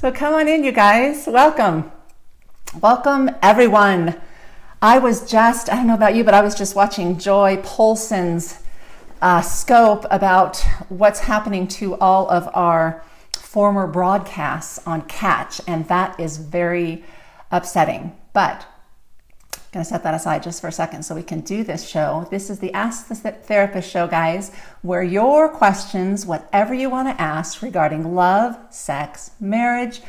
So come on in, you guys. Welcome. Welcome, everyone. I don't know about you, but I was just watching Joy Polson's scope about what's happening to all of our former broadcasts on Catch, and that is very upsetting. But I'm going to set that aside just for a second so we can do this show. This is the Ask the Therapist show, guys, where your questions, whatever you want to ask regarding love, sex, marriage,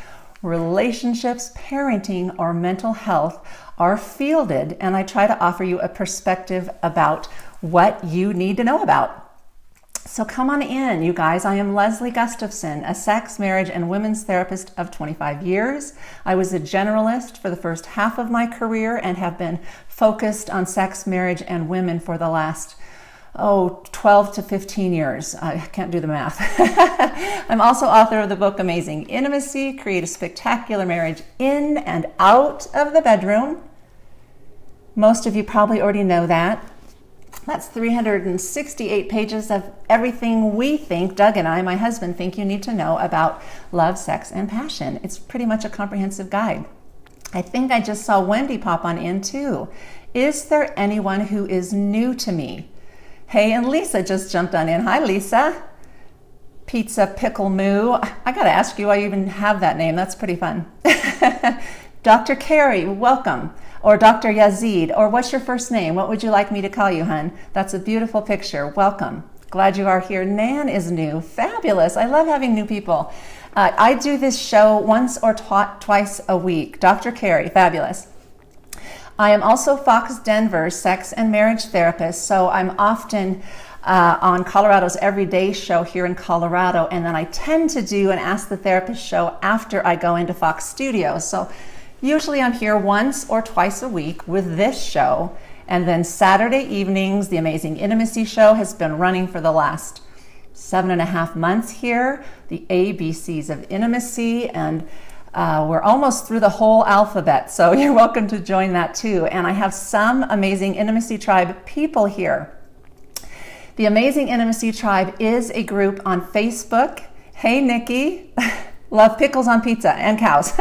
relationships, parenting, or mental health are fielded, and I try to offer you a perspective about what you need to know about. So come on in, you guys. I am Leslie Gustafson, a sex, marriage, and women's therapist of 25 years. I was a generalist for the first half of my career and have been focused on sex, marriage, and women for the last 12 to 15 years. I can't do the math. I'm also author of the book Amazing Intimacy, Create a Spectacular Marriage in and Out of the Bedroom. Most of you probably already know that. That's 368 pages of everything we think, Doug and I, my husband, think you need to know about love, sex, and passion. It's pretty much a comprehensive guide. I think I just saw Wendy pop on in too. Is there anyone who is new to me? Hey, and Lisa just jumped on in. Hi, Lisa. Pizza Pickle Moo. I got to ask you why you even have that name. That's pretty fun. Dr. Carey, welcome. Or Dr. Yazid, or what's your first name? What would you like me to call you, hun? That's a beautiful picture. Welcome. Glad you are here. Nan is new. Fabulous. I love having new people. I do this show once or twice a week. Dr. Carey, fabulous. I am also Fox Denver's sex and marriage therapist, so I'm often on Colorado's Everyday show here in Colorado, and then I tend to do an Ask the Therapist show after I go into Fox Studios. So usually I'm here once or twice a week with this show, and then Saturday evenings, the Amazing Intimacy show has been running for the last 7.5 months here, the ABCs of Intimacy, and we're almost through the whole alphabet, so you're welcome to join that too. And I have some Amazing Intimacy Tribe people here. The Amazing Intimacy Tribe is a group on Facebook. Hey, Nikki. Love pickles on pizza and cows.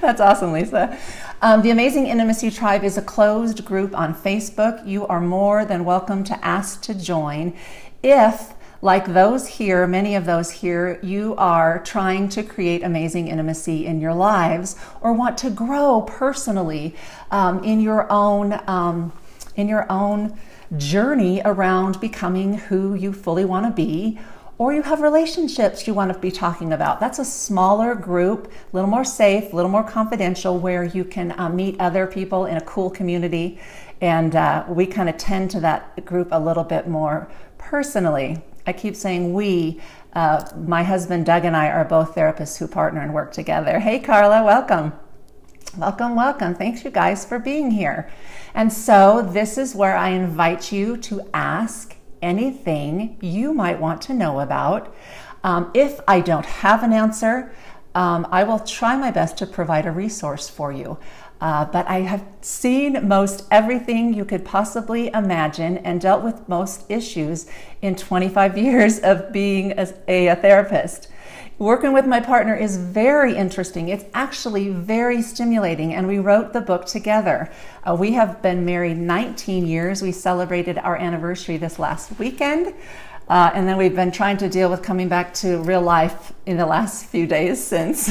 That's awesome, Lisa. The Amazing Intimacy Tribe is a closed group on Facebook. You are more than welcome to ask to join. If, like those here, many of those here, you are trying to create amazing intimacy in your lives or want to grow personally in your own journey around becoming who you fully want to be, or you have relationships you want to be talking about. That's a smaller group, a little more safe, a little more confidential, where you can meet other people in a cool community. And we kind of tend to that group a little bit more personally. I keep saying we, my husband Doug and I are both therapists who partner and work together. Hey, Carla, welcome. Welcome, welcome. Thanks, you guys, for being here. And so this is where I invite you to ask anything you might want to know about. If I don't have an answer, I will try my best to provide a resource for you. But I have seen most everything you could possibly imagine and dealt with most issues in 25 years of being a therapist. Working with my partner is very interesting. It's actually very stimulating, and we wrote the book together. We have been married 19 years. We celebrated our anniversary this last weekend, and then we've been trying to deal with coming back to real life in the last few days since.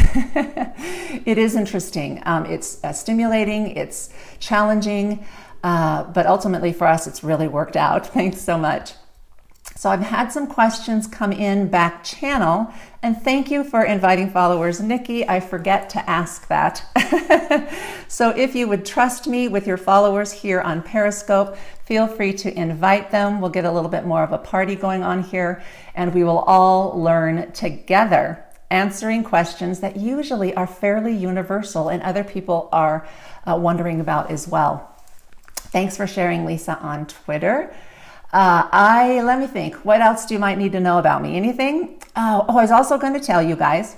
It is interesting. It's stimulating, it's challenging, but ultimately for us, it's really worked out. Thanks so much. So I've had some questions come in back channel, and thank you for inviting followers. Nikki, I forget to ask that. So if you would trust me with your followers here on Periscope, feel free to invite them. We'll get a little bit more of a party going on here, and we will all learn together, answering questions that usually are fairly universal and other people are wondering about as well. Thanks for sharing, Lisa, on Twitter. Let me think. What else do you might need to know about me? Anything? I was also going to tell you guys,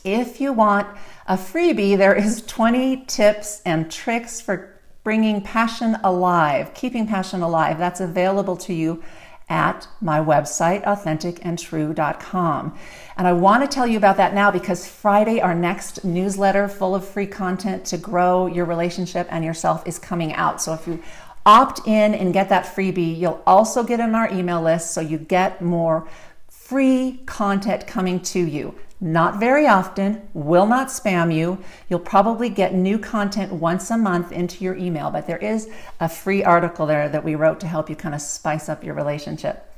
if you want a freebie, there is 20 tips and tricks for bringing passion alive, keeping passion alive. That's available to you at my website, authenticandtrue.com. And I want to tell you about that now because Friday, our next newsletter full of free content to grow your relationship and yourself is coming out. So if you opt in and get that freebie, you'll also get in our email list so you get more free content coming to you. Not very often, will not spam you. You'll probably get new content once a month into your email, but there is a free article there that we wrote to help you kind of spice up your relationship.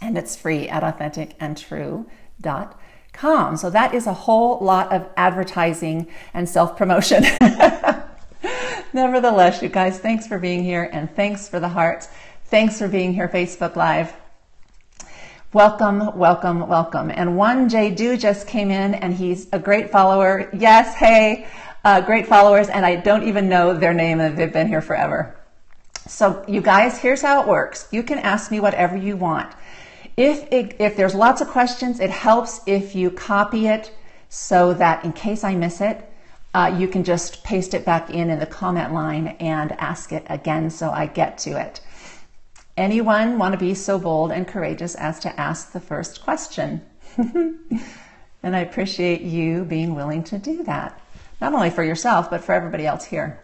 And it's free at authenticandtrue.com. So that is a whole lot of advertising and self-promotion. Nevertheless, you guys, thanks for being here and thanks for the hearts. Thanks for being here, Facebook Live. Welcome, welcome, welcome. And one J. Do just came in and he's a great follower. Yes, hey, great followers. And I don't even know their name and they've been here forever. So you guys, here's how it works. You can ask me whatever you want. If there's lots of questions, it helps if you copy it so that in case I miss it, you can just paste it back in the comment line and ask it again so I get to it. Anyone want to be so bold and courageous as to ask the first question? And I appreciate you being willing to do that. Not only for yourself, but for everybody else here.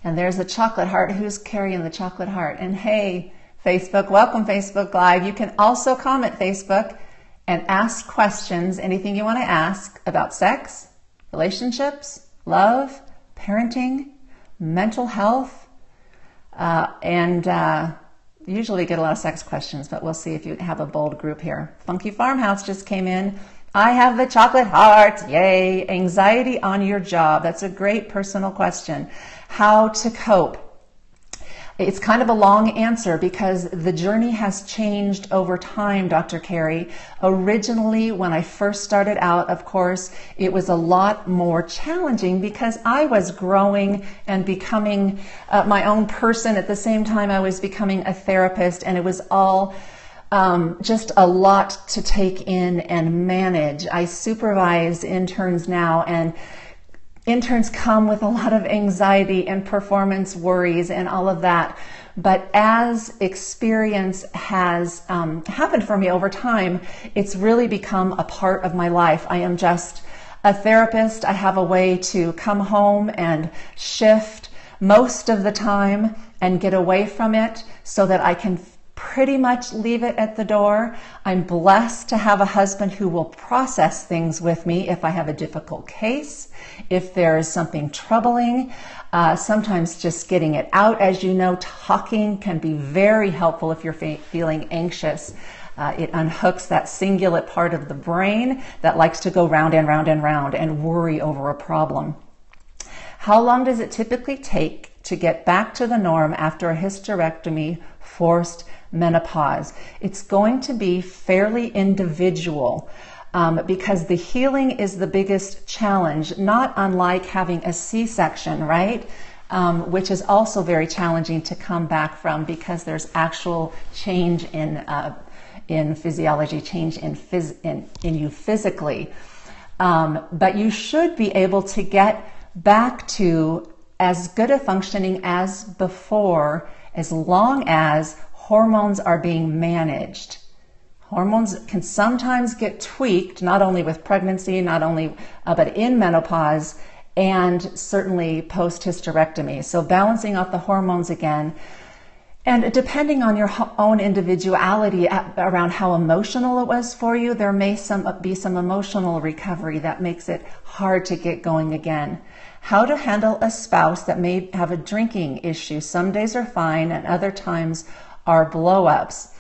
And there's the chocolate heart. Who's carrying the chocolate heart? And hey, Facebook, welcome Facebook Live. You can also comment Facebook and ask questions, anything you want to ask about sex, relationships, love, parenting, mental health, usually get a lot of sex questions, but we'll see if you have a bold group here. Funky Farmhouse just came in. I have the chocolate heart. Yay. Anxiety on your job. That's a great personal question. How to cope. It's kind of a long answer because the journey has changed over time, Dr. Carey. Originally, when I first started out, of course, it was a lot more challenging because I was growing and becoming my own person. At the same time, I was becoming a therapist, and it was all just a lot to take in and manage. I supervise interns now, and interns come with a lot of anxiety and performance worries and all of that. But as experience has happened for me over time, it's really become a part of my life. I am just a therapist. I have a way to come home and shift most of the time and get away from it so that I can pretty much leave it at the door. I'm blessed to have a husband who will process things with me if I have a difficult case, if there is something troubling. Sometimes just getting it out. As you know, talking can be very helpful if you're feeling anxious. It unhooks that cingulate part of the brain that likes to go round and round and round and worry over a problem. How long does it typically take to get back to the norm after a hysterectomy, forced menopause? It's going to be fairly individual because the healing is the biggest challenge, not unlike having a C-section, right? Which is also very challenging to come back from because there's actual change in physiology, change in you physically. But you should be able to get back to as good a functioning as before, as long as hormones are being managed. Hormones can sometimes get tweaked, not only with pregnancy, but in menopause, and certainly post-hysterectomy. So balancing out the hormones again, and depending on your own individuality around how emotional it was for you, there may be some emotional recovery that makes it hard to get going again. How to handle a spouse that may have a drinking issue. Some days are fine and other times are blow-ups.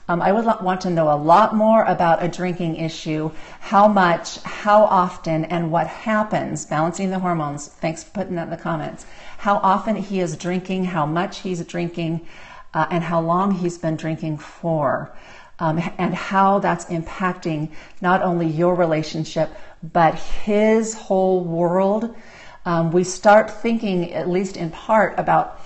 I would want to know a lot more about a drinking issue, how much, how often, and what happens. Balancing the hormones. Thanks for putting that in the comments. How often he is drinking, how much he's drinking, and how long he's been drinking for, and how that's impacting not only your relationship, but his whole world. We start thinking, at least in part, about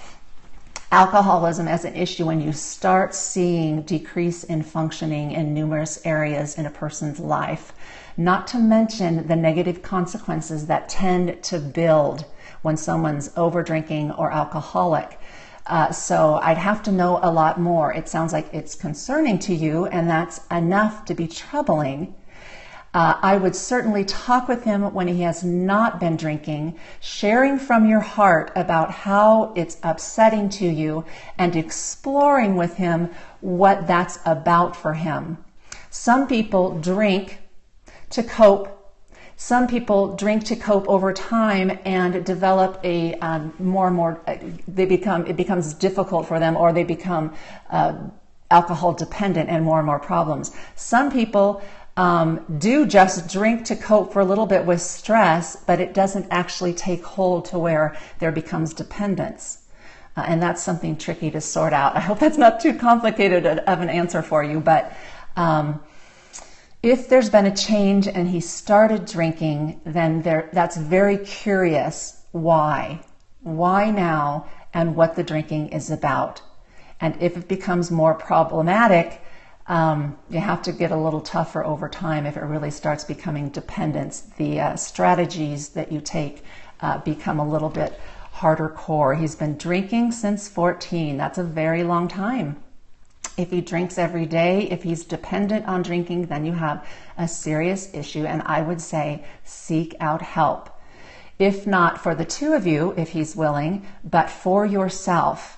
alcoholism as an issue when you start seeing decrease in functioning in numerous areas in a person's life, not to mention the negative consequences that tend to build when someone's over drinking or alcoholic. So I'd have to know a lot more. It sounds like it's concerning to you, and that's enough to be troubling. I would certainly talk with him when he has not been drinking, sharing from your heart about how it's upsetting to you and exploring with him what that's about for him. Some people drink to cope. Some people drink to cope over time and develop a more and more, it becomes difficult for them, or they become alcohol dependent and more problems. Some people do just drink to cope for a little bit with stress, but it doesn't actually take hold to where there becomes dependence. And that's something tricky to sort out. I hope that's not too complicated of an answer for you, but if there's been a change and he started drinking, then that's very curious why now, and what the drinking is about. And if it becomes more problematic, you have to get a little tougher over time. If it really starts becoming dependence, the strategies that you take become a little bit harder core. He's been drinking since 14. That's a very long time. If he drinks every day, if he's dependent on drinking, then you have a serious issue, and I would say seek out help. If not for the two of you, if he's willing, but for yourself.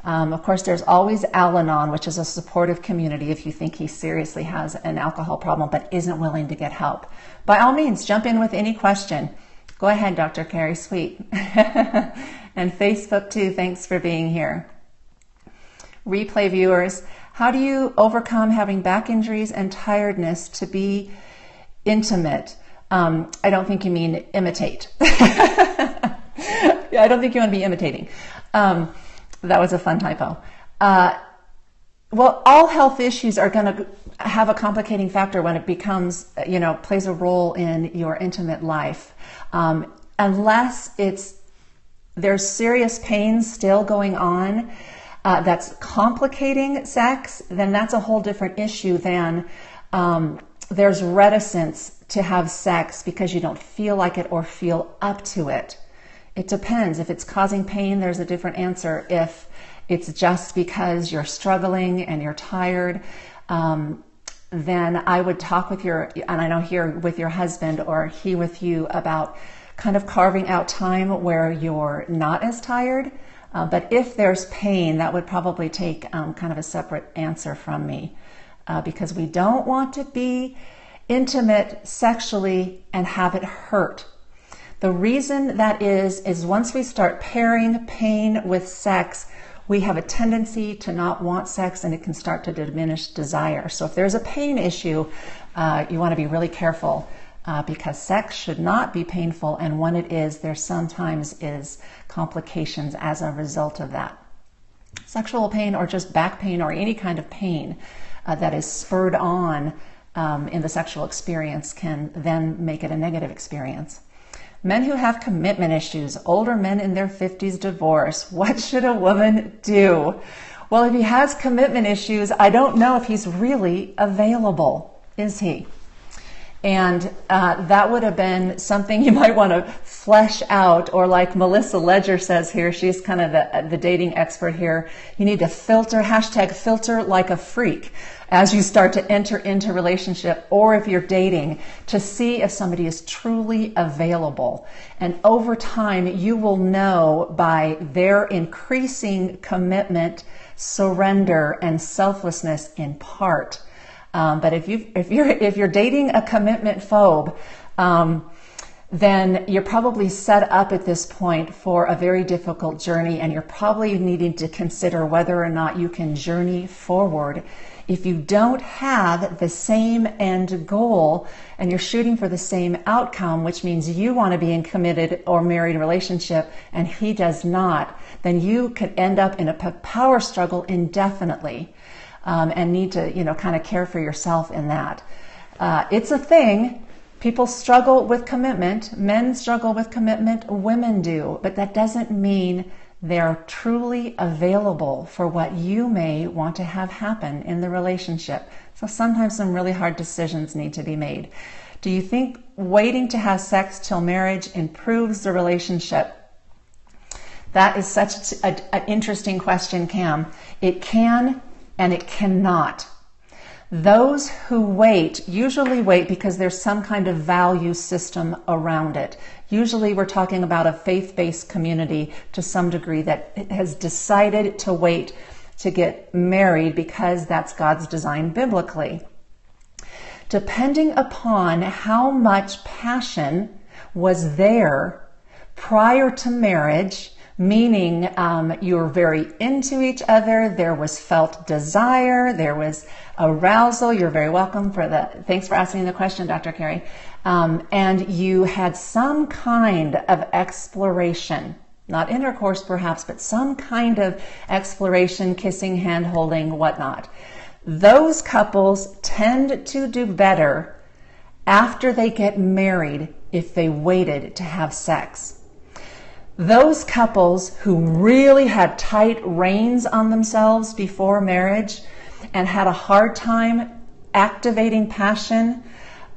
Of course, there's always Al-Anon, which is a supportive community if you think he seriously has an alcohol problem but isn't willing to get help. By all means, jump in with any question. Go ahead, Dr. Carrie Sweet. And Facebook too, thanks for being here. Replay viewers, how do you overcome having back injuries and tiredness to be intimate? I don't think you mean imitate. Yeah, I don't think you want to be imitating. That was a fun typo. Well, all health issues are going to have a complicating factor when it becomes, plays a role in your intimate life. Unless there's serious pain still going on, that's complicating sex, then that's a whole different issue than there's reticence to have sex because you don't feel like it or feel up to it. It depends. If it's causing pain, there's a different answer. If it's just because you're struggling and you're tired, then I would talk with and I know here with your husband or he with you about kind of carving out time where you're not as tired. But if there's pain, that would probably take kind of a separate answer from me because we don't want to be intimate sexually and have it hurt. The reason that is once we start pairing pain with sex, we have a tendency to not want sex and it can start to diminish desire. So if there's a pain issue, you want to be really careful because sex should not be painful, and when it is, there sometimes is complications as a result of that. Sexual pain or just back pain or any kind of pain that is spurred on in the sexual experience can then make it a negative experience. Men who have commitment issues, older men in their 50s divorce, what should a woman do? Well, if he has commitment issues, I don't know if he's really available, is he? And that would have been something you might want to flesh out, or like Melissa Ledger says here, she's kind of the dating expert here, you need to filter, #filter like a freak as you start to enter into relationship, or if you're dating, to see if somebody is truly available. And over time, you will know by their increasing commitment, surrender, and selflessness in part. But if you're dating a commitment phobe, then you're probably set up at this point for a very difficult journey, and you're probably needing to consider whether or not you can journey forward. If you don't have the same end goal and you're shooting for the same outcome, which means you want to be in committed or married relationship and he does not, then you could end up in a power struggle indefinitely. And need to, kind of care for yourself in that. It's a thing. People struggle with commitment. Men struggle with commitment. Women do. But that doesn't mean they're truly available for what you may want to have happen in the relationship. So sometimes some really hard decisions need to be made. Do you think waiting to have sex till marriage improves the relationship? That is such an interesting question, Cam. It can and it cannot. Those who wait usually wait because there's some kind of value system around it. Usually we're talking about a faith-based community to some degree that has decided to wait to get married because that's God's design biblically. Depending upon how much passion was there prior to marriage, meaning you were very into each other, there was felt desire, there was arousal. You're very welcome thanks for asking the question, Dr. Carey. And you had some kind of exploration, not intercourse perhaps, but some kind of exploration, kissing, hand holding, whatnot. Those couples tend to do better after they get married if they waited to have sex. Those couples who really had tight reins on themselves before marriage and had a hard time activating passion,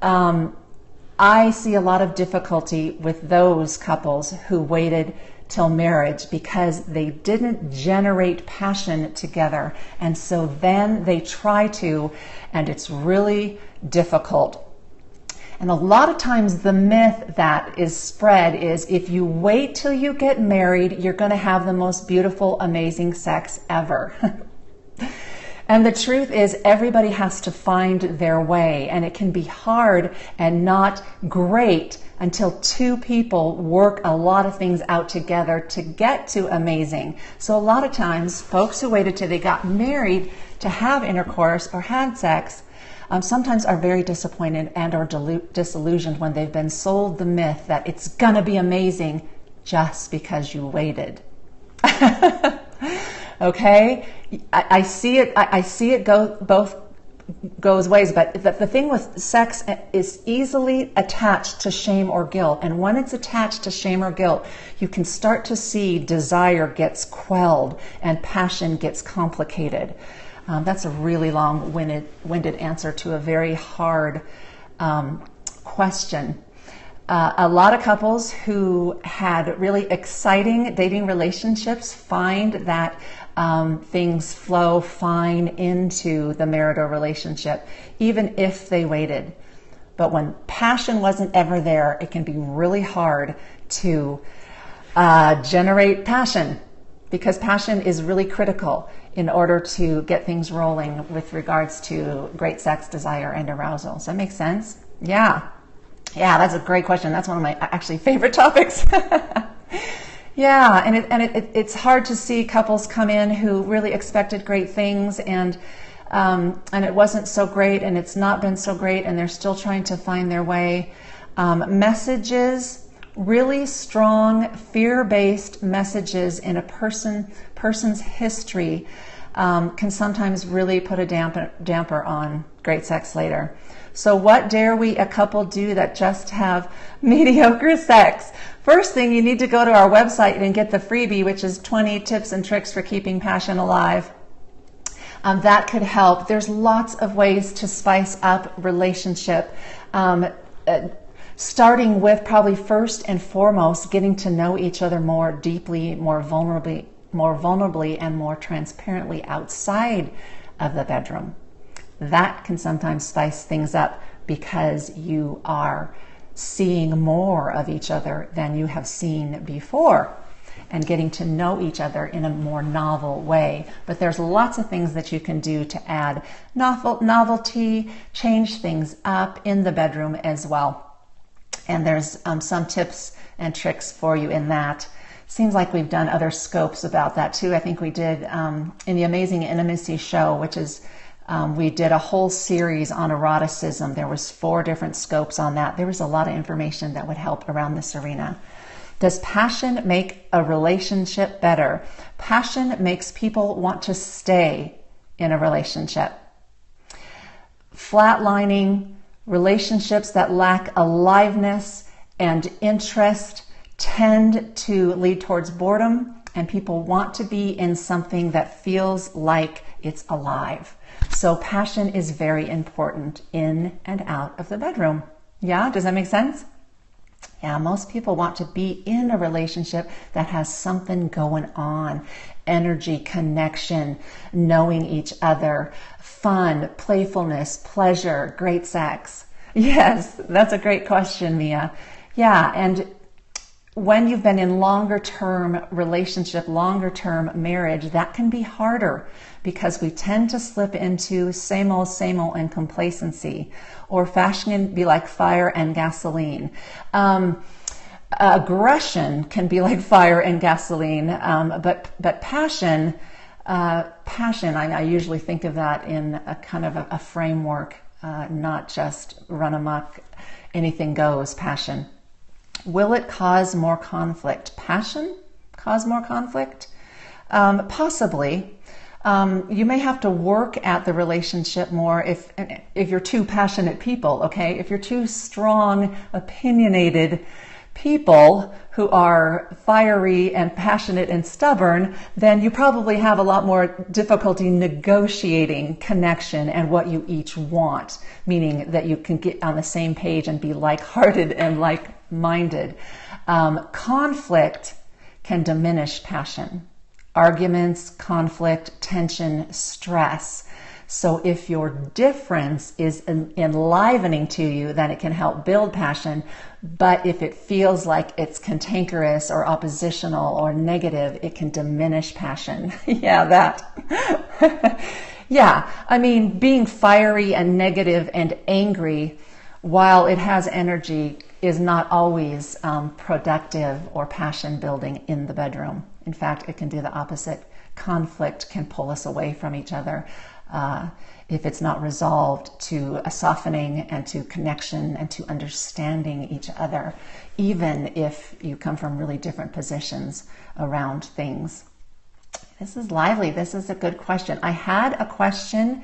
I see a lot of difficulty with those couples who waited till marriage because they didn't generate passion together. And so then they try to, and it's really difficult. And a lot of times the myth that is spread is if you wait till you get married, you're going to have the most beautiful, amazing sex ever. And the truth is everybody has to find their way, and it can be hard and not great until two people work a lot of things out together to get to amazing. So a lot of times folks who waited till they got married to have intercourse or had sex sometimes are very disappointed and or disillusioned when they've been sold the myth that it's gonna be amazing just because you waited. Okay, I see it both goes ways, but the thing with sex is easily attached to shame or guilt, and when it's attached to shame or guilt, you can start to see desire gets quelled and passion gets complicated. That's a really long-winded answer to a very hard question. A lot of couples who had really exciting dating relationships find that things flow fine into the marital relationship, even if they waited. But when passion wasn't ever there, it can be really hard to generate passion, because passion is really critical in order to get things rolling with regards to great sex, desire, and arousal. Does that make sense? Yeah, that's a great question. That's one of my actually favorite topics. Yeah, and it's hard to see couples come in who really expected great things, and it wasn't so great, and it's not been so great, and they're still trying to find their way. Messages, really strong fear-based messages in a person's history can sometimes really put a damper on great sex later. So what dare we a couple do that just have mediocre sex? First thing, you need to go to our website and get the freebie, which is 20 tips and tricks for keeping passion alive. That could help. There's lots of ways to spice up relationship. Starting with probably first and foremost, getting to know each other more deeply, more vulnerably, and more transparently outside of the bedroom. That can sometimes spice things up because you are seeing more of each other than you have seen before and getting to know each other in a more novel way. But there's lots of things that you can do to add novelty, change things up in the bedroom as well. And there's some tips and tricks for you in that. Seems like we've done other scopes about that too. I think we did in the Amazing Intimacy show, which is we did a whole series on eroticism. There was 4 different scopes on that. There was a lot of information that would help around this arena. Does passion make a relationship better? Passion makes people want to stay in a relationship. Flatlining, relationships that lack aliveness and interest tend to lead towards boredom, and people want to be in something that feels like it's alive. So passion is very important in and out of the bedroom. Yeah, does that make sense? Yeah, most people want to be in a relationship that has something going on. Energy, connection, knowing each other, fun, playfulness, pleasure, great sex. Yes, that's a great question, Mia. Yeah, and when you've been in longer term relationship, longer term marriage, that can be harder because we tend to slip into same old, and complacency, or fashion can be like fire and gasoline. Aggression can be like fire and gasoline, but passion, I usually think of that in a kind of a framework, not just run amok, anything goes passion. Will it cause more conflict? Passion cause more conflict? Possibly. You may have to work at the relationship more if you're two passionate people, okay? If you're two strong, opinionated people who are fiery and passionate and stubborn, then you probably have a lot more difficulty negotiating connection and what you each want, meaning that you can get on the same page and be like-hearted and like-minded. Conflict can diminish passion. Arguments, conflict, tension, stress. So if your difference is enlivening to you, then it can help build passion. But if it feels like it's cantankerous or oppositional or negative, it can diminish passion. Yeah, that. Yeah, I mean, being fiery and negative and angry, while it has energy, is not always productive or passion building in the bedroom. In fact, it can do the opposite. Conflict can pull us away from each other if it's not resolved to a softening and to connection and to understanding each other, even if you come from really different positions around things. This is lively. This is a good question. I had a question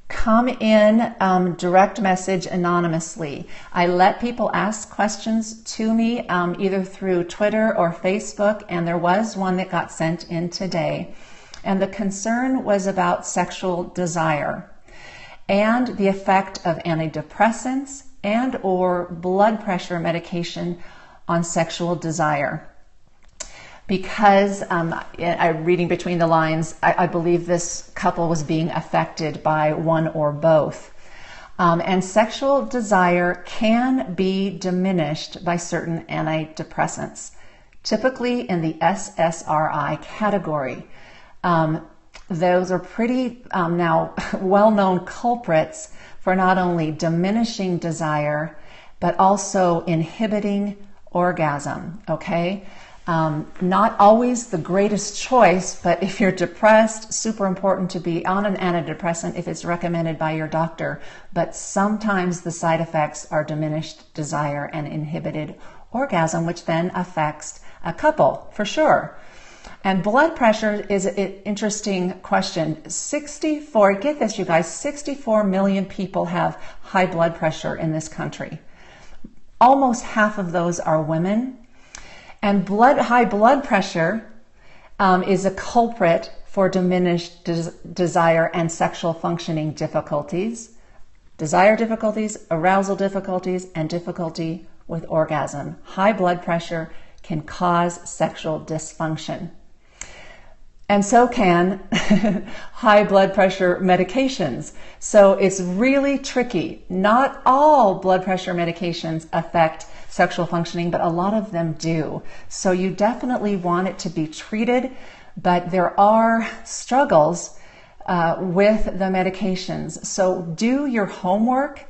come in direct message anonymously. I let people ask questions to me either through Twitter or Facebook, and there was one that got sent in today. And the concern was about sexual desire and the effect of antidepressants and or blood pressure medication on sexual desire. Because I'm reading between the lines, I believe this couple was being affected by one or both. And sexual desire can be diminished by certain antidepressants, typically in the SSRI category. Those are pretty now well-known culprits for not only diminishing desire, but also inhibiting orgasm, okay? Not always the greatest choice, but if you're depressed, super important to be on an antidepressant if it's recommended by your doctor. But sometimes the side effects are diminished desire and inhibited orgasm, which then affects a couple for sure. And blood pressure is an interesting question. Get this, you guys, 64 million people have high blood pressure in this country. Almost half of those are women. And high blood pressure is a culprit for diminished desire and sexual functioning difficulties, desire difficulties, arousal difficulties, and difficulty with orgasm. High blood pressure can cause sexual dysfunction. And so can high blood pressure medications. So it's really tricky. Not all blood pressure medications affect sexual functioning, but a lot of them do. So you definitely want it to be treated, but there are struggles with the medications. So do your homework.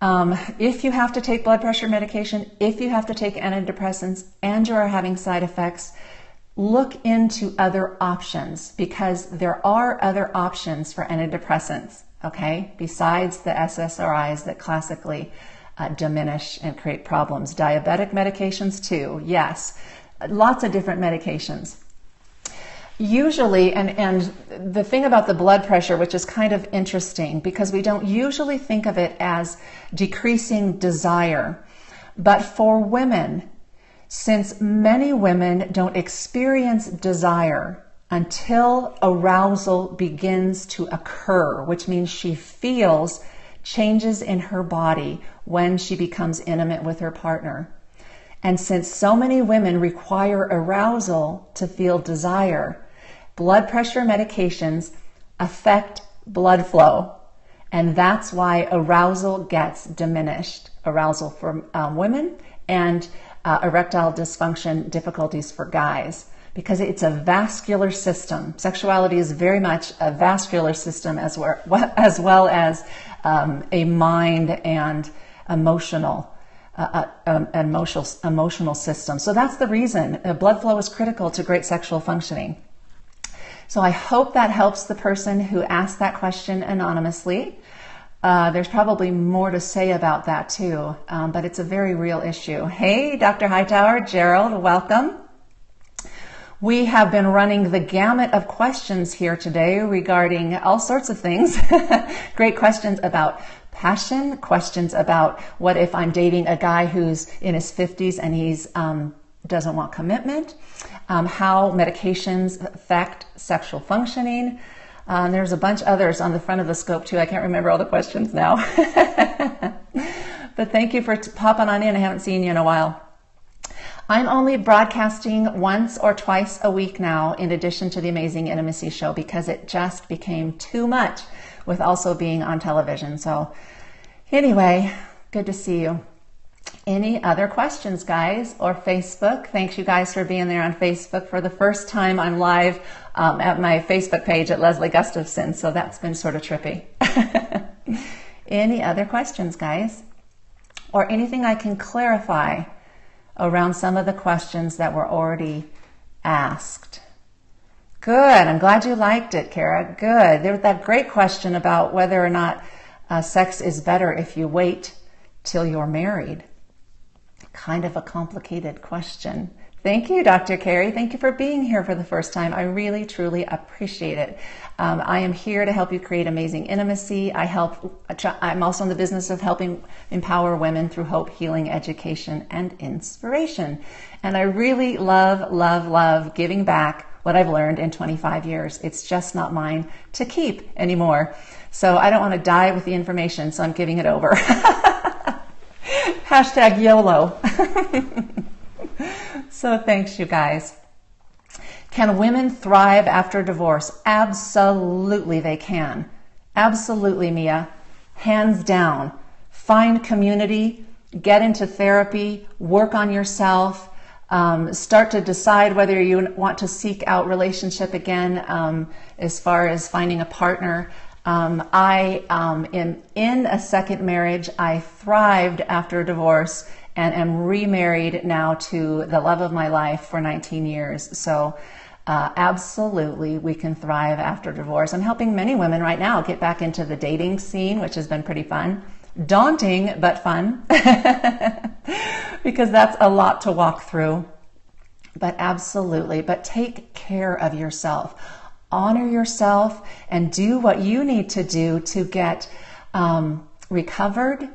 If you have to take blood pressure medication, if you have to take antidepressants and you are having side effects, look into other options, because there are other options for antidepressants, okay, besides the SSRIs that classically diminish and create problems. Diabetic medications too, yes, lots of different medications. Usually, and the thing about the blood pressure, which is kind of interesting, because we don't usually think of it as decreasing desire, but for women, since many women don't experience desire until arousal begins to occur, which means she feels changes in her body when she becomes intimate with her partner. And since so many women require arousal to feel desire, blood pressure medications affect blood flow. And that's why arousal gets diminished. Arousal for women and erectile dysfunction difficulties for guys, because it's a vascular system. Sexuality is very much a vascular system as well as a mind and emotional system. So that's the reason blood flow is critical to great sexual functioning. So I hope that helps the person who asked that question anonymously. There's probably more to say about that too, but it's a very real issue. Hey, Dr. Hightower, Gerald, welcome. We have been running the gamut of questions here today regarding all sorts of things. Great questions about passion, questions about what if I'm dating a guy who's in his 50s and he's doesn't want commitment, how medications affect sexual functioning. There's a bunch others on the front of the scope too. I can't remember all the questions now. But thank you for popping on in. I haven't seen you in a while. I'm only broadcasting once or twice a week now, in addition to the Amazing Intimacy Show, because it just became too much with also being on television. So anyway, good to see you. Any other questions, guys, or Facebook? Thanks you guys for being there on Facebook. For the first time, I'm live at my Facebook page at Leslie Gustafson, so that's been sort of trippy. Any other questions, guys? Or anything I can clarify around some of the questions that were already asked? Good. I'm glad you liked it, Kara. Good. There was that great question about whether or not sex is better if you wait till you're married. Kind of a complicated question. Thank you, Dr. Carey. Thank you for being here for the first time. I really, truly appreciate it. I am here to help you create amazing intimacy. I'm also in the business of helping empower women through hope, healing, education, and inspiration. And I really love, love, love giving back what I've learned in 25 years. It's just not mine to keep anymore. So I don't want to die with the information, so I'm giving it over. Hashtag YOLO. So thanks, you guys. Can women thrive after divorce? Absolutely they can. Absolutely, Mia. Hands down. Find community, get into therapy, work on yourself, start to decide whether you want to seek out relationship again as far as finding a partner. I am in a second marriage. I thrived after divorce and am remarried now to the love of my life for 19 years. So absolutely, we can thrive after divorce. I'm helping many women right now get back into the dating scene, which has been pretty fun. Daunting, but fun, because that's a lot to walk through. But absolutely, but take care of yourself. Honor yourself and do what you need to do to get recovered,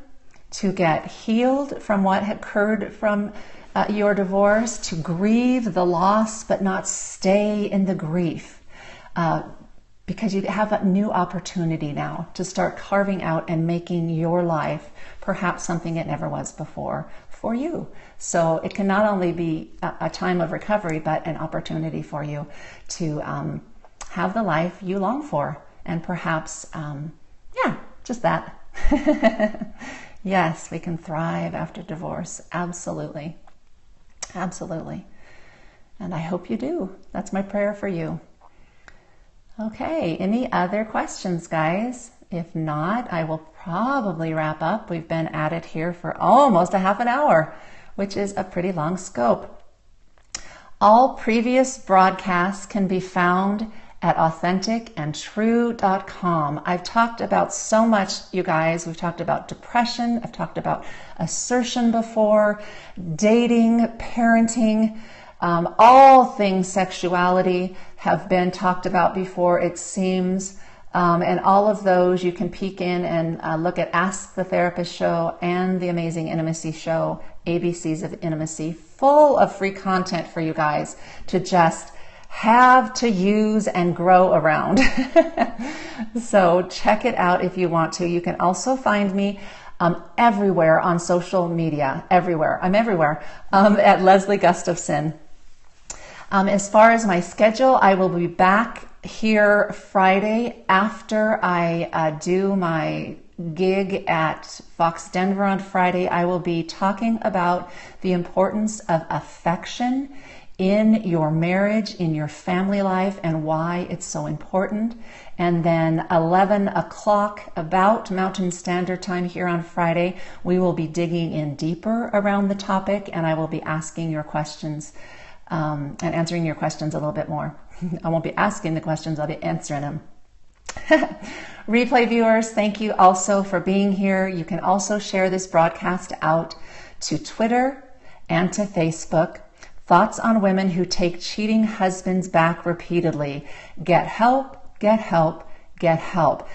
to get healed from what occurred from your divorce, to grieve the loss but not stay in the grief, because you have a new opportunity now to start carving out and making your life perhaps something it never was before for you. So it can not only be a time of recovery, but an opportunity for you to have the life you long for, and perhaps just that. Yes, we can thrive after divorce. Absolutely. Absolutely. And I hope you do. That's my prayer for you. Okay, any other questions, guys? If not, I will probably wrap up. We've been at it here for almost a half an hour, which is a pretty long scope. All previous broadcasts can be found at authenticandtrue.com. I've talked about so much, you guys. We've talked about depression. I've talked about assertion before, dating, parenting, all things sexuality have been talked about before, it seems. And all of those you can peek in and look at Ask the Therapist Show and the Amazing Intimacy Show, ABCs of Intimacy, full of free content for you guys to just have to use and grow around. So check it out if you want to. You can also find me everywhere on social media, everywhere. I'm everywhere at Leslie Gustafson. As far as my schedule, I will be back here Friday after I do my gig at Fox Denver on Friday. I will be talking about the importance of affection in your marriage, in your family life, and why it's so important. And then 11 o'clock, about Mountain Standard Time here on Friday, we will be digging in deeper around the topic, and I will be asking your questions and answering your questions a little bit more. I won't be asking the questions, I'll be answering them. Replay viewers, thank you also for being here. You can also share this broadcast out to Twitter and to Facebook. Thoughts on women who take cheating husbands back repeatedly. Get help, get help, get help.